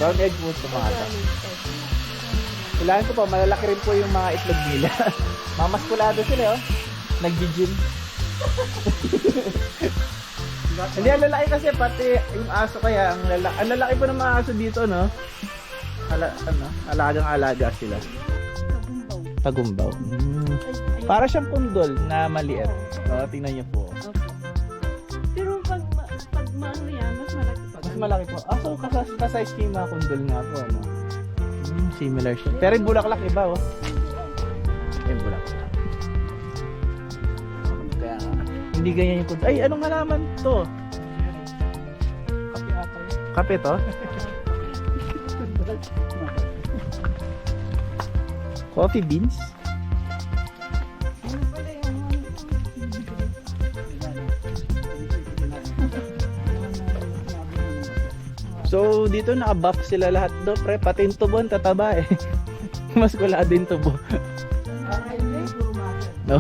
Brown egg po tumata. Kailangan ko po, malalaki rin po yung mga itlog nila. Mamaskulado sila, oh. Nag-gym. Hindi, ang lalaki kasi, pati yung aso kaya, ang lalaki po ng mga aso dito, no? Alagang-alaga sila. Tagumbaw. Para siyang pundol na maliit. So, tingnan niyo po. Pero pag maano yan, mas malaki pa. Mas malaki po. So kasize niya yung mga kundol nga po, ano? Similar siya. Pero yung bulaklak iba, oh. Yung bulaklak. Kaya nga. Hindi ganyan yung kundol. Ay, anong halaman to? Kape ata. Kape to? Coffee beans? So dito naka-buff sila lahat do, pre, pati yung tubo ang tataba eh. Mas kulado yung tubo. No?